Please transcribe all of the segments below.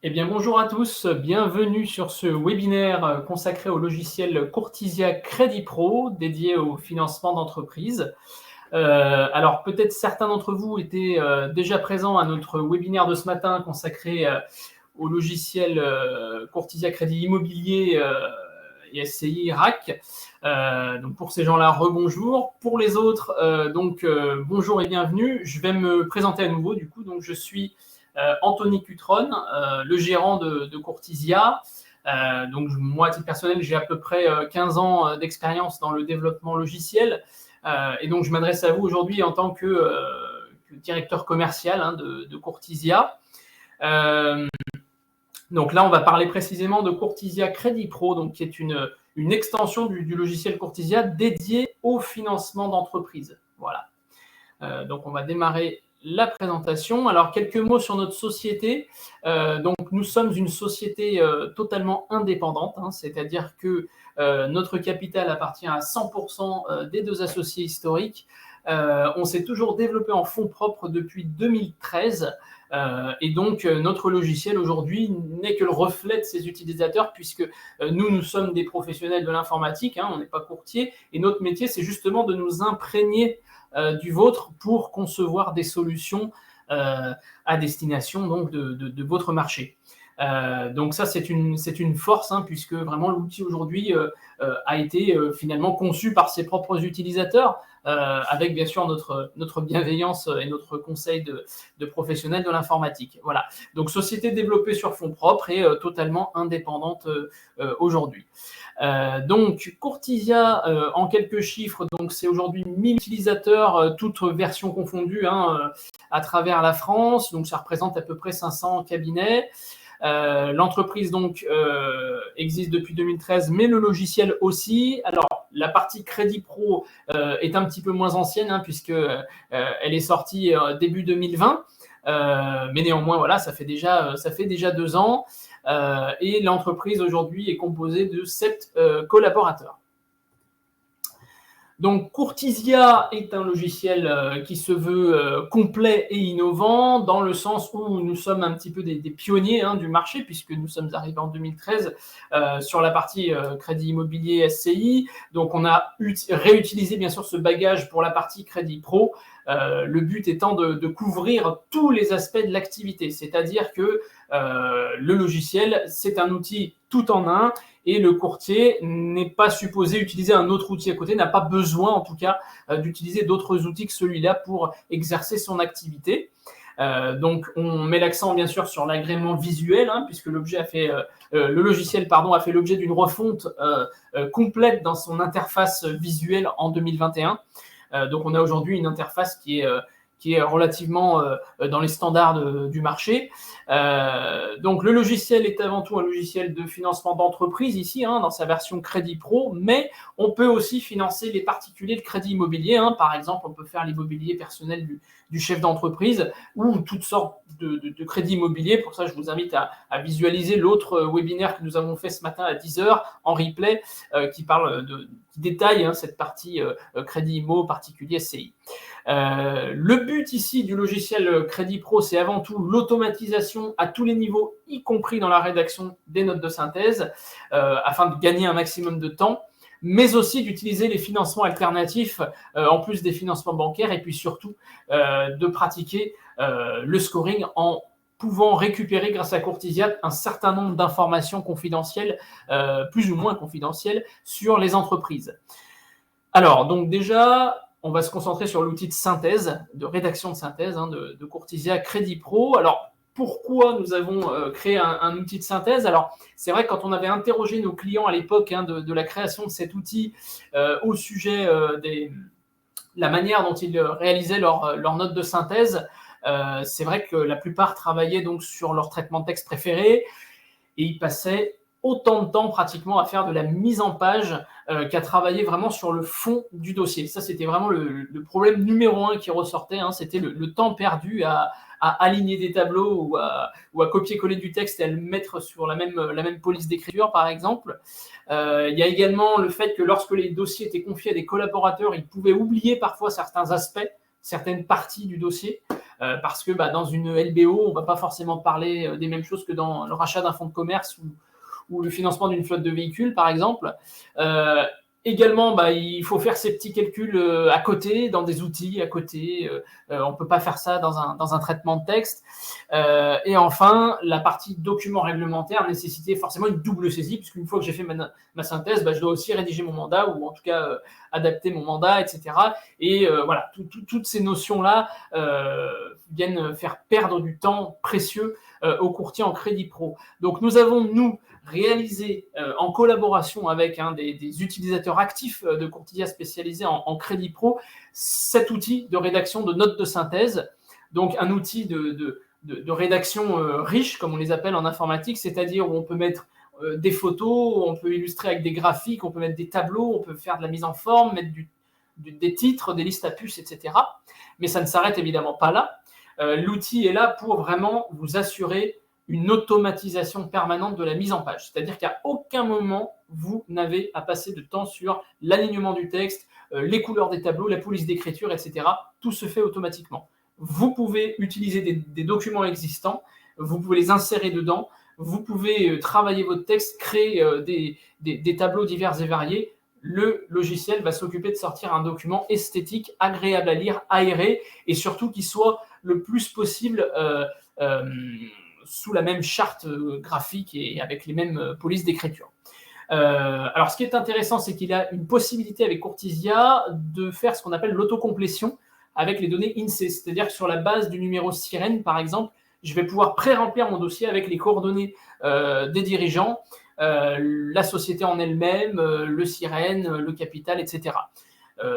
Eh bien, bonjour à tous, bienvenue sur ce webinaire consacré au logiciel Courtisia Crédit Pro, dédié au financement d'entreprises. Alors, peut-être certains d'entre vous étaient déjà présents à notre webinaire de ce matin consacré au logiciel Courtisia Crédit Immobilier et SCI RAC. Donc pour ces gens-là, rebonjour. Pour les autres, bonjour et bienvenue. Je vais me présenter à nouveau, du coup. Donc, je suis Anthony Cutron, le gérant de Courtisia. Donc moi, à titre personnel, j'ai à peu près 15 ans d'expérience dans le développement logiciel. Et donc, je m'adresse à vous aujourd'hui en tant que directeur commercial de Courtisia. Donc là, on va parler précisément de Courtisia Crédit Pro, donc, qui est une extension du logiciel Courtisia dédié au financement d'entreprises. Voilà. Donc, on va démarrer la présentation. Alors, quelques mots sur notre société. Donc, nous sommes une société totalement indépendante, c'est-à-dire que notre capital appartient à 100% des deux associés historiques. On s'est toujours développé en fonds propres depuis 2013. Et donc, notre logiciel aujourd'hui n'est que le reflet de ses utilisateurs, puisque nous sommes des professionnels de l'informatique, on n'est pas courtier, et notre métier, c'est justement de nous imprégner du vôtre pour concevoir des solutions à destination donc, de votre marché. Donc ça, c'est une force, puisque vraiment l'outil aujourd'hui a été finalement conçu par ses propres utilisateurs, avec bien sûr notre bienveillance et notre conseil de professionnels de l'informatique. Voilà. Donc société développée sur fonds propres et totalement indépendante aujourd'hui. Donc Courtisia, en quelques chiffres, donc c'est aujourd'hui 1000 utilisateurs, toutes versions confondues, à travers la France. Donc ça représente à peu près 500 cabinets. L'entreprise donc existe depuis 2013, mais le logiciel aussi. Alors la partie Crédit Pro est un petit peu moins ancienne, puisque elle est sortie début 2020, mais néanmoins voilà, ça fait déjà 2 ans. Et l'entreprise aujourd'hui est composée de 7 collaborateurs. Donc Courtisia est un logiciel qui se veut complet et innovant, dans le sens où nous sommes un petit peu des pionniers du marché, puisque nous sommes arrivés en 2013 sur la partie crédit immobilier SCI. Donc on a réutilisé bien sûr ce bagage pour la partie Crédit Pro, le but étant de couvrir tous les aspects de l'activité, c'est-à-dire que le logiciel, c'est un outil tout en un, et le courtier n'est pas supposé utiliser un autre outil à côté, n'a pas besoin en tout cas d'utiliser d'autres outils que celui-là pour exercer son activité. Donc on met l'accent bien sûr sur l'agrément visuel, puisque le logiciel a fait l'objet d'une refonte complète dans son interface visuelle en 2021. Donc on a aujourd'hui une interface qui est relativement dans les standards du marché. Donc le logiciel est avant tout un logiciel de financement d'entreprise ici, dans sa version Crédit Pro, mais on peut aussi financer les particuliers de crédit immobilier. Par exemple, on peut faire l'immobilier personnel du chef d'entreprise ou toutes sortes de crédits immobiliers. Pour ça, je vous invite à visualiser l'autre webinaire que nous avons fait ce matin à 10h en replay, qui détaille cette partie crédit immo particulier SCI. Le but ici du logiciel Crédit Pro, c'est avant tout l'automatisation à tous les niveaux, y compris dans la rédaction des notes de synthèse, afin de gagner un maximum de temps, mais aussi d'utiliser les financements alternatifs en plus des financements bancaires, et puis surtout de pratiquer le scoring en pouvant récupérer grâce à Courtisia un certain nombre d'informations confidentielles, plus ou moins confidentielles, sur les entreprises. Alors, donc déjà, on va se concentrer sur l'outil de synthèse, de rédaction de synthèse de Courtisia Crédit Pro. Alors, pourquoi nous avons créé un outil de synthèse? Alors, c'est vrai que quand on avait interrogé nos clients à l'époque de la création de cet outil au sujet de la manière dont ils réalisaient leurs notes de synthèse, c'est vrai que la plupart travaillaient donc sur leur traitement de texte préféré, et ils passaient autant de temps pratiquement à faire de la mise en page qu'à travailler vraiment sur le fond du dossier. Ça, c'était vraiment le problème numéro 1 qui ressortait, c'était le temps perdu à aligner des tableaux ou à copier-coller du texte et à le mettre sur la même police d'écriture, par exemple. Il y a également le fait que lorsque les dossiers étaient confiés à des collaborateurs, ils pouvaient oublier parfois certains aspects, certaines parties du dossier. parce que dans une LBO, on ne va pas forcément parler des mêmes choses que dans le rachat d'un fonds de commerce ou le financement d'une flotte de véhicules, par exemple. Également, il faut faire ces petits calculs à côté, dans des outils à côté. On ne peut pas faire ça dans un traitement de texte. Et enfin, la partie document réglementaire nécessitait forcément une double saisie, puisqu'une fois que j'ai fait ma synthèse, je dois aussi rédiger mon mandat, ou en tout cas adapter mon mandat, etc. Et voilà, toutes ces notions-là viennent faire perdre du temps précieux aux courtiers en crédit pro. Donc nous avons, réalisé en collaboration avec des utilisateurs actifs de Courtisia spécialisés en crédit pro, cet outil de rédaction de notes de synthèse, donc un outil de rédaction riche, comme on les appelle en informatique, c'est-à-dire où on peut mettre des photos, on peut illustrer avec des graphiques, on peut mettre des tableaux, on peut faire de la mise en forme, mettre des titres, des listes à puces, etc. Mais ça ne s'arrête évidemment pas là. L'outil est là pour vraiment vous assurer une automatisation permanente de la mise en page. C'est-à-dire qu'à aucun moment, vous n'avez à passer de temps sur l'alignement du texte, les couleurs des tableaux, la police d'écriture, etc. Tout se fait automatiquement. Vous pouvez utiliser des documents existants, vous pouvez les insérer dedans, vous pouvez travailler votre texte, créer des tableaux divers et variés. Le logiciel va s'occuper de sortir un document esthétique, agréable à lire, aéré, et surtout qui soit le plus possible sous la même charte graphique et avec les mêmes polices d'écriture. Alors, ce qui est intéressant, c'est qu'il a une possibilité avec Courtisia de faire ce qu'on appelle l'autocomplétion avec les données INSEE. C'est-à-dire que sur la base du numéro sirène, par exemple, je vais pouvoir pré-remplir mon dossier avec les coordonnées des dirigeants, la société en elle-même, le sirène, le capital, etc.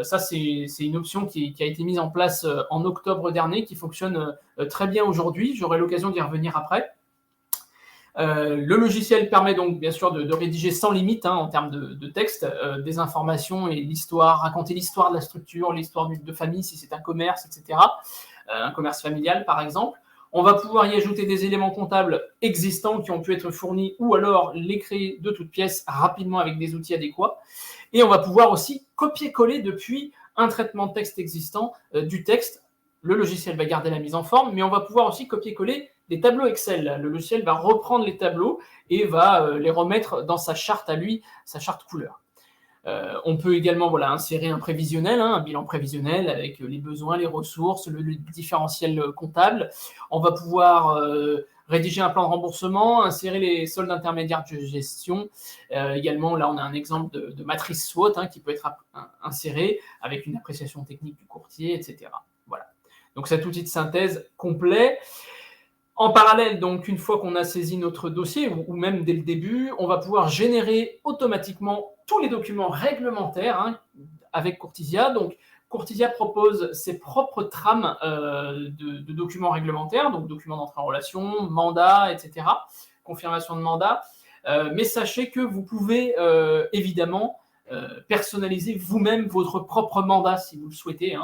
Ça, c'est une option qui a été mise en place en octobre dernier, qui fonctionne très bien aujourd'hui. J'aurai l'occasion d'y revenir après. Le logiciel permet donc bien sûr de rédiger sans limite en termes de texte, des informations et l'histoire, raconter l'histoire de la structure, l'histoire de famille si c'est un commerce, etc. Un commerce familial par exemple. On va pouvoir y ajouter des éléments comptables existants qui ont pu être fournis ou alors les créer de toutes pièces rapidement avec des outils adéquats. Et on va pouvoir aussi copier-coller depuis un traitement de texte existant du texte. Le logiciel va garder la mise en forme, mais on va pouvoir aussi copier-coller des tableaux Excel. Le logiciel va reprendre les tableaux et va les remettre dans sa charte à lui, sa charte couleur. On peut également insérer un prévisionnel, un bilan prévisionnel avec les besoins, les ressources, le différentiel comptable. On va pouvoir rédiger un plan de remboursement, insérer les soldes intermédiaires de gestion. Également, là, on a un exemple de matrice SWOT qui peut être inséré avec une appréciation technique du courtier, etc. Voilà. Donc, cet outil de synthèse complet. En parallèle, donc, une fois qu'on a saisi notre dossier, ou même dès le début, on va pouvoir générer automatiquement tous les documents réglementaires avec Courtisia. Donc, Courtisia propose ses propres trames de documents réglementaires, donc documents d'entrée en relation, mandat, etc., confirmation de mandat. Mais sachez que vous pouvez évidemment personnaliser vous-même votre propre mandat si vous le souhaitez.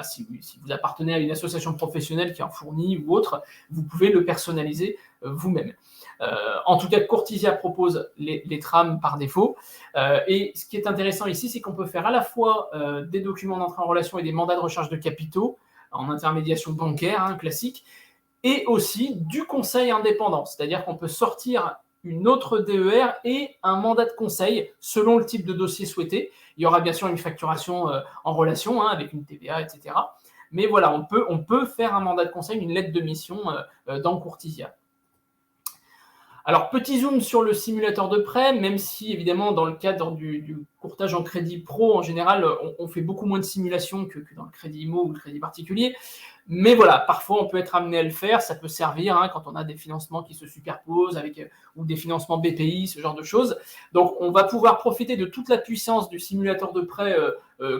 Si vous appartenez à une association professionnelle qui en fournit ou autre, vous pouvez le personnaliser vous-même. En tout cas, Courtisia propose les trames par défaut. Et ce qui est intéressant ici, c'est qu'on peut faire à la fois des documents d'entrée en relation et des mandats de recherche de capitaux en intermédiation bancaire classique, et aussi du conseil indépendant. C'est-à-dire qu'on peut sortir une autre DER et un mandat de conseil selon le type de dossier souhaité. Il y aura bien sûr une facturation en relation avec une TVA, etc. Mais voilà, on peut faire un mandat de conseil, une lettre de mission dans Courtisia. Alors, petit zoom sur le simulateur de prêt, même si, évidemment, dans le cadre du courtage en crédit pro, en général, on fait beaucoup moins de simulations que dans le crédit IMO ou le crédit particulier. Mais voilà, parfois, on peut être amené à le faire. Ça peut servir quand on a des financements qui se superposent ou des financements BPI, ce genre de choses. Donc, on va pouvoir profiter de toute la puissance du simulateur de prêt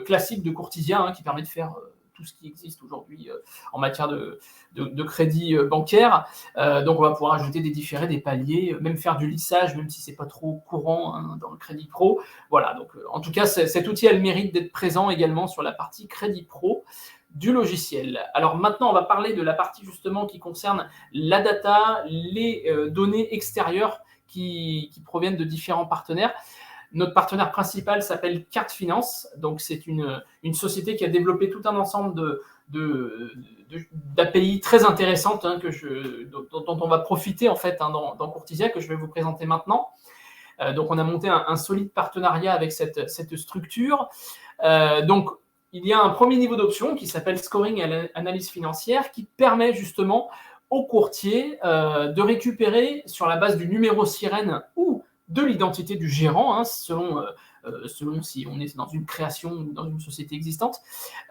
classique de Courtisia qui permet de faire tout ce qui existe aujourd'hui en matière de crédit bancaire. Donc, on va pouvoir ajouter des différés, des paliers, même faire du lissage, même si ce n'est pas trop courant dans le crédit pro. Voilà, donc en tout cas, cet outil a le mérite d'être présent également sur la partie crédit pro du logiciel. Alors maintenant, on va parler de la partie justement qui concerne la data, les données extérieures qui proviennent de différents partenaires. Notre partenaire principal s'appelle Carte Finance. Donc, c'est une société qui a développé tout un ensemble d'API très intéressantes dont on va profiter en fait dans Courtisia, que je vais vous présenter maintenant. Donc on a monté un solide partenariat avec cette structure. Donc il y a un premier niveau d'option qui s'appelle Scoring et Analyse financière, qui permet justement aux courtiers de récupérer sur la base du numéro sirène ou de l'identité du gérant, selon si on est dans une création ou dans une société existante.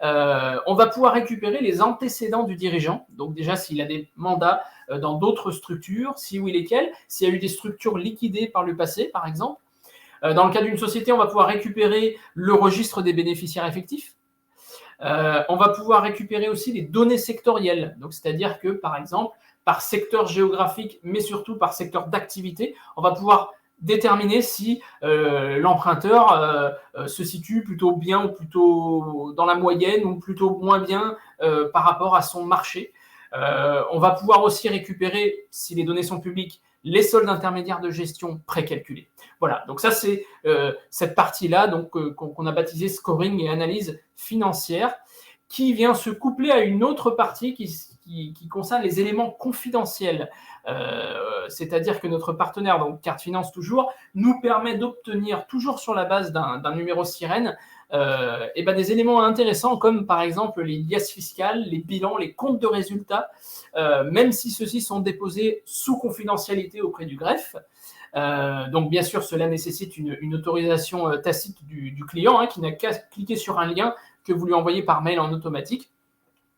On va pouvoir récupérer les antécédents du dirigeant, donc déjà s'il a des mandats dans d'autres structures, si oui lesquelles, s'il y a eu des structures liquidées par le passé par exemple. Dans le cas d'une société, on va pouvoir récupérer le registre des bénéficiaires effectifs. On va pouvoir récupérer aussi les données sectorielles, donc c'est-à-dire que par exemple par secteur géographique, mais surtout par secteur d'activité, on va pouvoir déterminer si l'emprunteur se situe plutôt bien ou plutôt dans la moyenne ou plutôt moins bien par rapport à son marché. On va pouvoir aussi récupérer, si les données sont publiques, les soldes intermédiaires de gestion précalculés. Voilà, donc ça c'est cette partie-là qu'on a baptisée scoring et analyse financière, qui vient se coupler à une autre partie qui concerne les éléments confidentiels. C'est-à-dire que notre partenaire, donc Carte Finance toujours, nous permet d'obtenir, toujours sur la base d'un numéro sirène, des éléments intéressants comme par exemple les liasses fiscales, les bilans, les comptes de résultats, même si ceux-ci sont déposés sous confidentialité auprès du greffe. Donc bien sûr, cela nécessite une autorisation tacite du client, qui n'a qu'à cliquer sur un lien que vous lui envoyez par mail en automatique.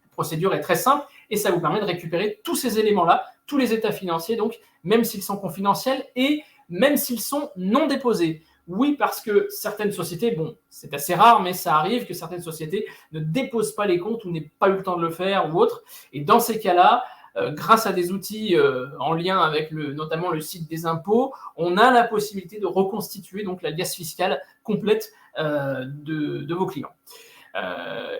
La procédure est très simple et ça vous permet de récupérer tous ces éléments-là, tous les états financiers, donc même s'ils sont confidentiels et même s'ils sont non déposés. Oui, parce que certaines sociétés, bon, c'est assez rare, mais ça arrive que certaines sociétés ne déposent pas les comptes ou n'aient pas eu le temps de le faire ou autre. Et dans ces cas-là, grâce à des outils en lien avec notamment le site des impôts, on a la possibilité de reconstituer donc la liasse fiscale complète de vos clients.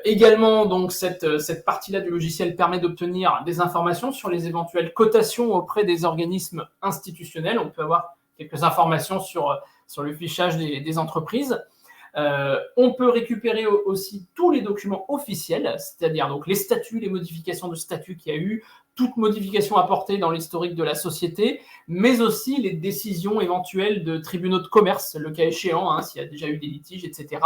Également, donc, cette partie-là du logiciel permet d'obtenir des informations sur les éventuelles cotations auprès des organismes institutionnels. On peut avoir quelques informations sur le fichage des entreprises. On peut récupérer aussi tous les documents officiels, c'est-à-dire donc les statuts, les modifications de statut qu'il y a eu, toute modification apportée dans l'historique de la société, mais aussi les décisions éventuelles de tribunaux de commerce, le cas échéant, s'il y a déjà eu des litiges, etc.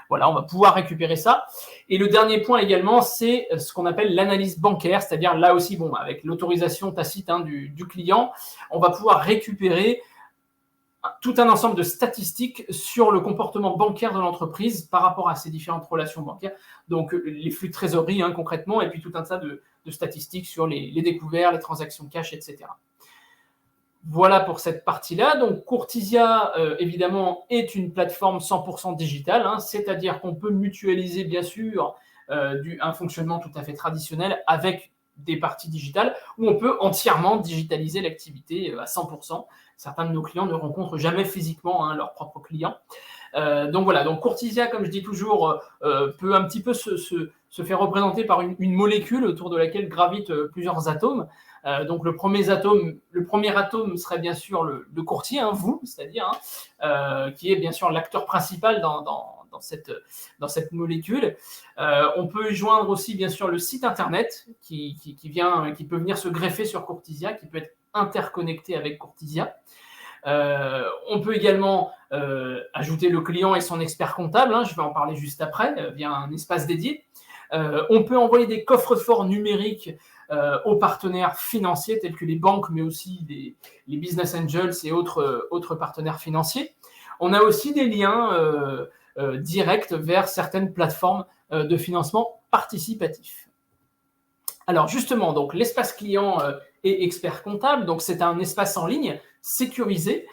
Voilà, on va pouvoir récupérer ça. Et le dernier point également, c'est ce qu'on appelle l'analyse bancaire, c'est-à-dire là aussi, bon, avec l'autorisation tacite du client, on va pouvoir récupérer tout un ensemble de statistiques sur le comportement bancaire de l'entreprise par rapport à ces différentes relations bancaires. Donc, les flux de trésorerie, concrètement, et puis tout un tas de statistiques sur les découverts, les transactions cash, etc. Voilà pour cette partie-là. Donc, Courtisia, évidemment, est une plateforme 100% digitale, c'est-à-dire qu'on peut mutualiser, bien sûr, un fonctionnement tout à fait traditionnel avec des parties digitales, où on peut entièrement digitaliser l'activité à 100%. Certains de nos clients ne rencontrent jamais physiquement leurs propres clients. Donc voilà, donc Courtisia, comme je dis toujours, peut un petit peu se faire représenter par une molécule autour de laquelle gravitent plusieurs atomes. Donc le premier atome serait bien sûr le courtier, vous, c'est-à-dire, qui est bien sûr l'acteur principal dans cette molécule. On peut y joindre aussi bien sûr le site internet qui peut venir se greffer sur Courtisia, qui peut être interconnecté avec Courtisia. On peut également ajouter le client et son expert comptable, je vais en parler juste après, via un espace dédié. On peut envoyer des coffres-forts numériques aux partenaires financiers tels que les banques, mais aussi les business angels et autres partenaires financiers. On a aussi des liens directs vers certaines plateformes de financement participatif. Alors justement, donc l'espace client et expert comptable, donc c'est un espace en ligne sécurisé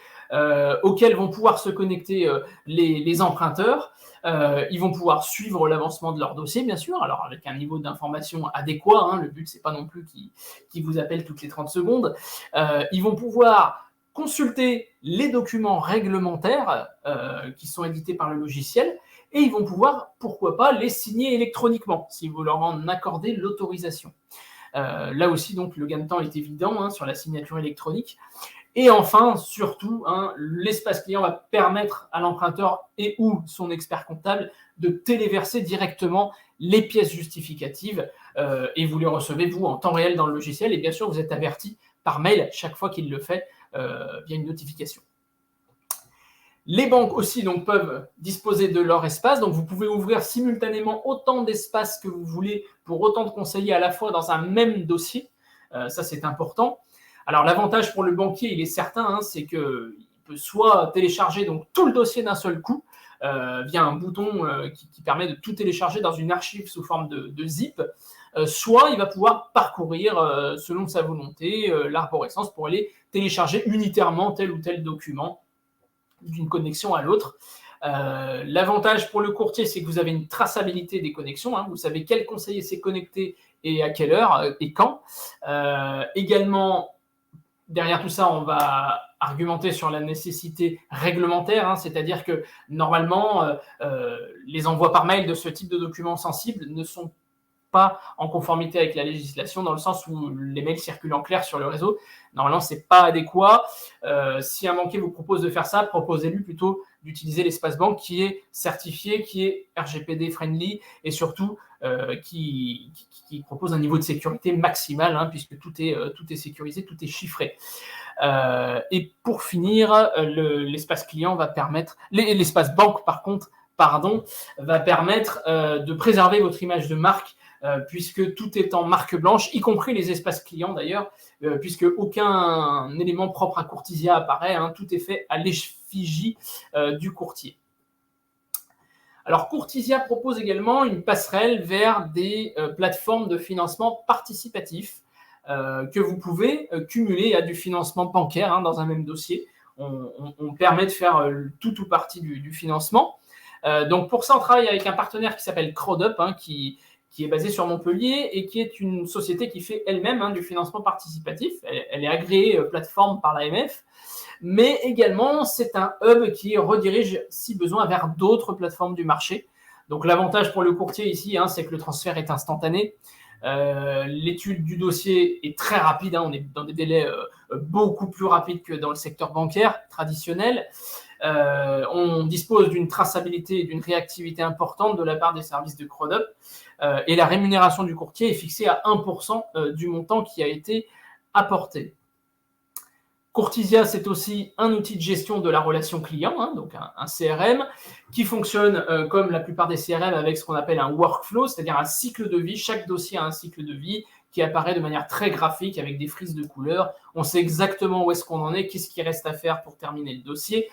auquel vont pouvoir se connecter les emprunteurs. Ils vont pouvoir suivre l'avancement de leur dossier, bien sûr, alors avec un niveau d'information adéquat. Le but, c'est pas non plus qu'ils vous appellent toutes les 30 secondes. Ils vont pouvoir consulter les documents réglementaires qui sont édités par le logiciel et ils vont pouvoir, pourquoi pas, les signer électroniquement si vous leur en accordez l'autorisation. Là aussi, donc, le gain de temps est évident sur la signature électronique. Et enfin, surtout, l'espace client va permettre à l'emprunteur et ou son expert comptable de téléverser directement les pièces justificatives et vous les recevez, vous, en temps réel dans le logiciel. Et bien sûr, vous êtes averti par mail chaque fois qu'il le fait via une notification. Les banques aussi donc, peuvent disposer de leur espace. Donc, vous pouvez ouvrir simultanément autant d'espaces que vous voulez pour autant de conseillers à la fois dans un même dossier. Ça, c'est important. Alors, l'avantage pour le banquier, il est certain, c'est qu'il peut soit télécharger donc, tout le dossier d'un seul coup via un bouton qui permet de tout télécharger dans une archive sous forme de zip, soit il va pouvoir parcourir selon sa volonté l'arborescence pour aller télécharger unitairement tel ou tel document d'une connexion à l'autre. L'avantage pour le courtier, c'est que vous avez une traçabilité des connexions. Vous savez quel conseiller s'est connecté et à quelle heure et quand. Également, derrière tout ça, on va argumenter sur la nécessité réglementaire, c'est-à-dire que normalement, les envois par mail de ce type de documents sensibles ne sont pas en conformité avec la législation, dans le sens où les mails circulent en clair sur le réseau. Normalement, ce n'est pas adéquat. Si un banquier vous propose de faire ça, proposez-lui plutôt d'utiliser l'espace banque qui est certifié, qui est RGPD friendly et surtout qui propose un niveau de sécurité maximal, puisque tout est sécurisé, tout est chiffré. Et pour finir, l'espace client va permettre, l'espace banque par contre, va permettre de préserver votre image de marque, puisque tout est en marque blanche, y compris les espaces clients d'ailleurs, puisque aucun élément propre à Courtisia apparaît, tout est fait à l'effigie du courtier. Alors Courtisia propose également une passerelle vers des plateformes de financement participatif que vous pouvez cumuler à du financement bancaire dans un même dossier. On permet de faire tout ou partie du financement. Donc pour ça, on travaille avec un partenaire qui s'appelle CrowdUp, qui est basé sur Montpellier et qui est une société qui fait elle-même du financement participatif. Elle est agréée plateforme par l'AMF, mais également c'est un hub qui redirige, si besoin, vers d'autres plateformes du marché. Donc l'avantage pour le courtier ici, c'est que le transfert est instantané. L'étude du dossier est très rapide, on est dans des délais beaucoup plus rapides que dans le secteur bancaire traditionnel. On dispose d'une traçabilité et d'une réactivité importante de la part des services de CrowdUp, et la rémunération du courtier est fixée à 1% du montant qui a été apporté. Courtisia, c'est aussi un outil de gestion de la relation client, donc un CRM, qui fonctionne comme la plupart des CRM avec ce qu'on appelle un workflow, c'est-à-dire un cycle de vie. Chaque dossier a un cycle de vie qui apparaît de manière très graphique avec des frises de couleurs. On sait exactement où est-ce qu'on en est, qu'est-ce qui reste à faire pour terminer le dossier,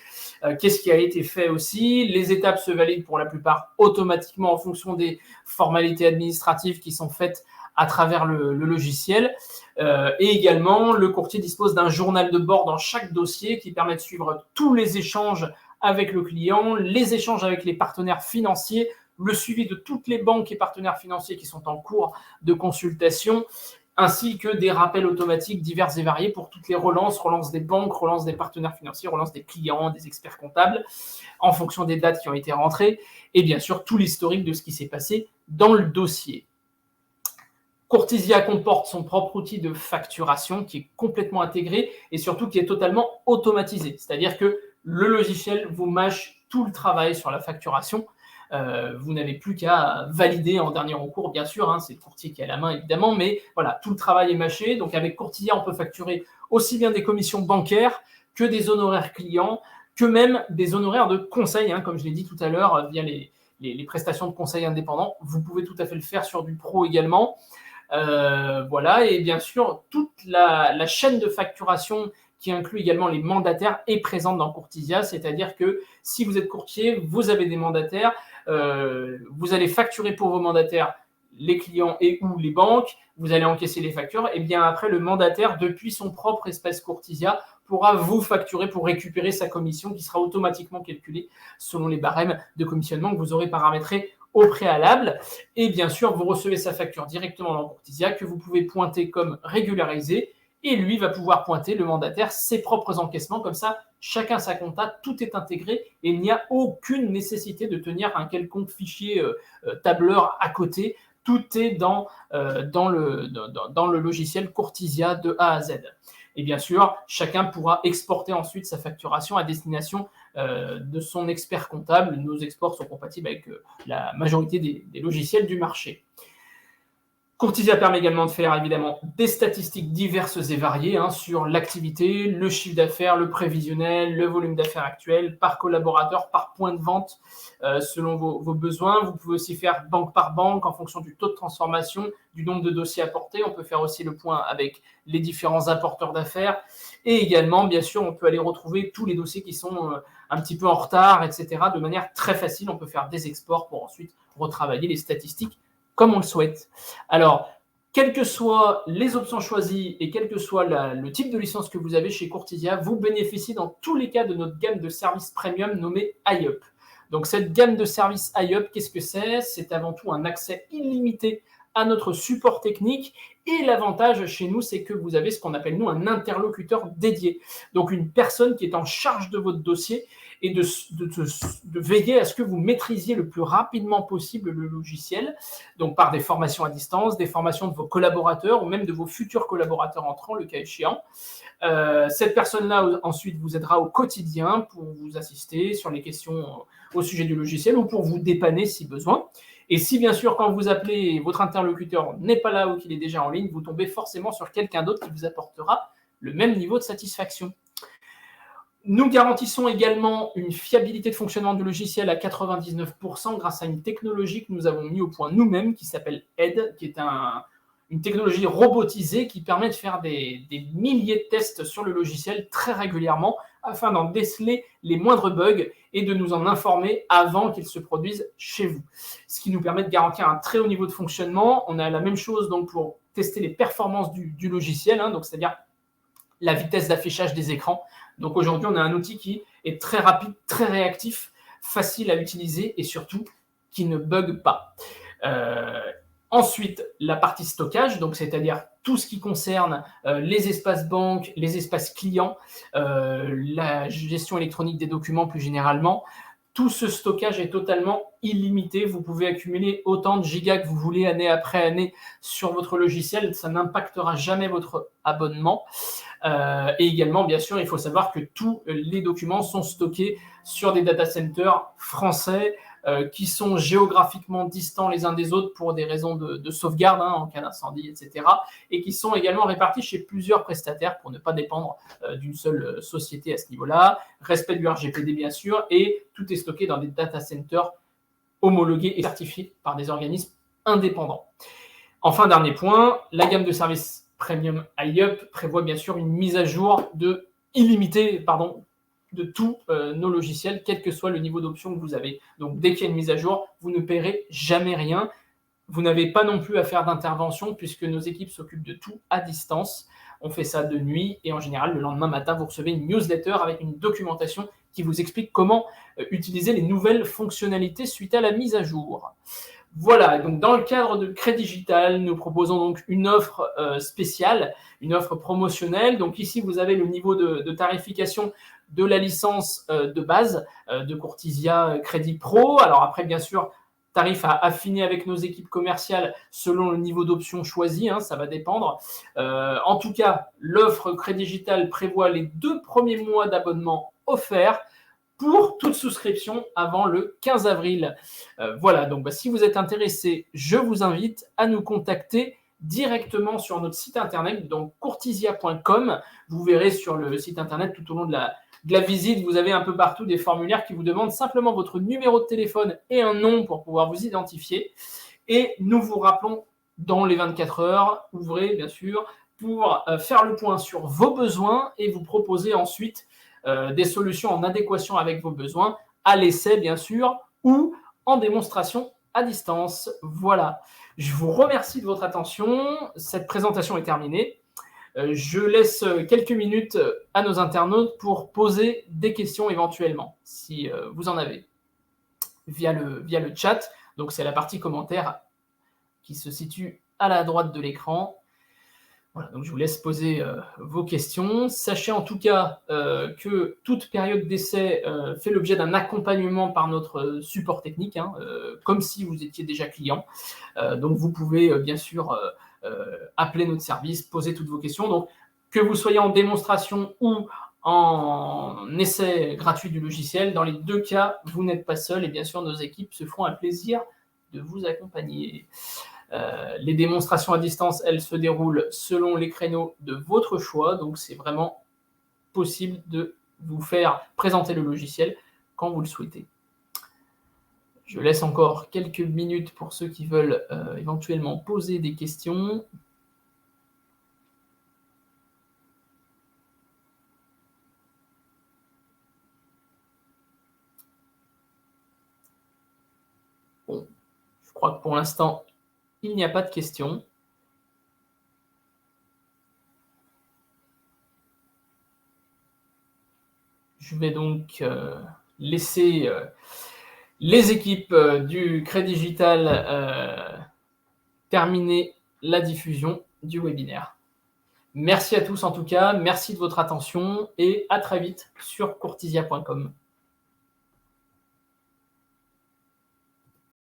qu'est-ce qui a été fait aussi. Les étapes se valident pour la plupart automatiquement en fonction des formalités administratives qui sont faites à travers le logiciel. Et également, le courtier dispose d'un journal de bord dans chaque dossier qui permet de suivre tous les échanges avec le client, les échanges avec les partenaires financiers, le suivi de toutes les banques et partenaires financiers qui sont en cours de consultation, ainsi que des rappels automatiques divers et variés pour toutes les relances des banques, relances des partenaires financiers, relances des clients, des experts comptables, en fonction des dates qui ont été rentrées, et bien sûr tout l'historique de ce qui s'est passé dans le dossier. Courtisia comporte son propre outil de facturation qui est complètement intégré et surtout qui est totalement automatisé. C'est-à-dire que le logiciel vous mâche tout le travail sur la facturation. Vous n'avez plus qu'à valider en dernier recours, bien sûr, c'est le courtier qui a la main évidemment, mais voilà, tout le travail est mâché. Donc avec Courtisia, on peut facturer aussi bien des commissions bancaires que des honoraires clients, que même des honoraires de conseil, comme je l'ai dit tout à l'heure, via les prestations de conseil indépendants. Vous pouvez tout à fait le faire sur du pro également. Voilà, et bien sûr, toute la chaîne de facturation qui inclut également les mandataires est présente dans Courtisia, c'est-à-dire que si vous êtes courtier, vous avez des mandataires, vous allez facturer pour vos mandataires les clients et ou les banques, vous allez encaisser les factures, et bien après, le mandataire, depuis son propre espace Courtisia, pourra vous facturer pour récupérer sa commission qui sera automatiquement calculée selon les barèmes de commissionnement que vous aurez paramétrés au préalable. Et bien sûr, vous recevez sa facture directement dans Courtisia que vous pouvez pointer comme régularisée et lui va pouvoir pointer, le mandataire, ses propres encaissements. Comme ça, chacun sa compta, tout est intégré et il n'y a aucune nécessité de tenir un quelconque fichier tableur à côté Tout est dans le logiciel Courtisia de A à Z. Et bien sûr, chacun pourra exporter ensuite sa facturation à destination de son expert comptable. Nos exports sont compatibles avec la majorité des logiciels du marché. Courtisia permet également de faire évidemment des statistiques diverses et variées sur l'activité, le chiffre d'affaires, le prévisionnel, le volume d'affaires actuel, par collaborateur, par point de vente, selon vos besoins. Vous pouvez aussi faire banque par banque en fonction du taux de transformation, du nombre de dossiers apportés. On peut faire aussi le point avec les différents apporteurs d'affaires. Et également, bien sûr, on peut aller retrouver tous les dossiers qui sont un petit peu en retard, etc. de manière très facile. On peut faire des exports pour ensuite retravailler les statistiques comme on le souhaite. Alors, quelles que soient les options choisies et quel que soit le type de licence que vous avez chez Courtisia, vous bénéficiez dans tous les cas de notre gamme de services premium nommée iUp. Donc, cette gamme de services iUp, qu'est-ce que c'est ? C'est avant tout un accès illimité à notre support technique. Et l'avantage chez nous, c'est que vous avez ce qu'on appelle, nous, un interlocuteur dédié. Donc, une personne qui est en charge de votre dossier et de veiller à ce que vous maîtrisiez le plus rapidement possible le logiciel, donc par des formations à distance, des formations de vos collaborateurs ou même de vos futurs collaborateurs entrants, le cas échéant. Cette personne-là, ensuite, vous aidera au quotidien pour vous assister sur les questions au sujet du logiciel ou pour vous dépanner si besoin. Et si, bien sûr, quand vous appelez, votre interlocuteur n'est pas là ou qu'il est déjà en ligne, vous tombez forcément sur quelqu'un d'autre qui vous apportera le même niveau de satisfaction. Nous garantissons également une fiabilité de fonctionnement du logiciel à 99% grâce à une technologie que nous avons mis au point nous-mêmes qui s'appelle Aide, qui est une technologie robotisée qui permet de faire des milliers de tests sur le logiciel très régulièrement afin d'en déceler les moindres bugs et de nous en informer avant qu'ils se produisent chez vous. Ce qui nous permet de garantir un très haut niveau de fonctionnement. On a la même chose donc pour tester les performances du logiciel, donc c'est-à-dire la vitesse d'affichage des écrans. Donc aujourd'hui, on a un outil qui est très rapide, très réactif, facile à utiliser et surtout qui ne bug pas. Ensuite, la partie stockage, donc c'est-à-dire tout ce qui concerne les espaces banques, les espaces clients, la gestion électronique des documents plus généralement. Tout ce stockage est totalement illimité. Vous pouvez accumuler autant de gigas que vous voulez année après année sur votre logiciel. Ça n'impactera jamais votre abonnement. Et également, bien sûr, il faut savoir que tous les documents sont stockés sur des data centers français qui sont géographiquement distants les uns des autres pour des raisons de sauvegarde en cas d'incendie, etc. Et qui sont également répartis chez plusieurs prestataires pour ne pas dépendre d'une seule société à ce niveau-là. Respect du RGPD, bien sûr, et tout est stocké dans des data centers homologués et certifiés par des organismes indépendants. Enfin, dernier point, la gamme de services Premium iUp prévoit bien sûr une mise à jour illimitée de tous nos logiciels, quel que soit le niveau d'option que vous avez. Donc, dès qu'il y a une mise à jour, vous ne paierez jamais rien. Vous n'avez pas non plus à faire d'intervention puisque nos équipes s'occupent de tout à distance. On fait ça de nuit et en général, le lendemain matin, vous recevez une newsletter avec une documentation qui vous explique comment utiliser les nouvelles fonctionnalités suite à la mise à jour. Voilà, donc dans le cadre de Crédigital, nous proposons donc une offre spéciale, une offre promotionnelle. Donc ici, vous avez le niveau de tarification de la licence de base de Courtisia Crédit Pro. Alors après, bien sûr, tarif à affiner avec nos équipes commerciales selon le niveau d'option choisi, ça va dépendre. En tout cas, l'offre Crédigital prévoit les 2 premiers mois d'abonnement offerts pour toute souscription avant le 15 avril. Voilà, donc si vous êtes intéressé, je vous invite à nous contacter directement sur notre site internet, donc courtisia.com. Vous verrez sur le site internet tout au long de la visite, vous avez un peu partout des formulaires qui vous demandent simplement votre numéro de téléphone et un nom pour pouvoir vous identifier. Et nous vous rappelons dans les 24 heures, ouvrez bien sûr, pour faire le point sur vos besoins et vous proposer ensuite des solutions en adéquation avec vos besoins, à l'essai bien sûr, ou en démonstration à distance. Voilà, je vous remercie de votre attention. Cette présentation est terminée. Je laisse quelques minutes à nos internautes pour poser des questions éventuellement, si vous en avez, via le chat. Donc c'est la partie commentaire qui se situe à la droite de l'écran. Voilà, donc je vous laisse poser vos questions. Sachez en tout cas que toute période d'essai fait l'objet d'un accompagnement par notre support technique, hein, comme si vous étiez déjà client. Donc vous pouvez bien sûr appeler notre service, poser toutes vos questions. Donc que vous soyez en démonstration ou en essai gratuit du logiciel, dans les deux cas, vous n'êtes pas seul et bien sûr nos équipes se feront un plaisir de vous accompagner. Les démonstrations à distance, elles se déroulent selon les créneaux de votre choix, donc c'est vraiment possible de vous faire présenter le logiciel quand vous le souhaitez. Je laisse encore quelques minutes pour ceux qui veulent éventuellement poser des questions. Bon, je crois que pour l'instant, il n'y a pas de questions. Je vais donc laisser les équipes du Crédit Digital terminer la diffusion du webinaire. Merci à tous en tout cas, merci de votre attention et à très vite sur courtisia.com.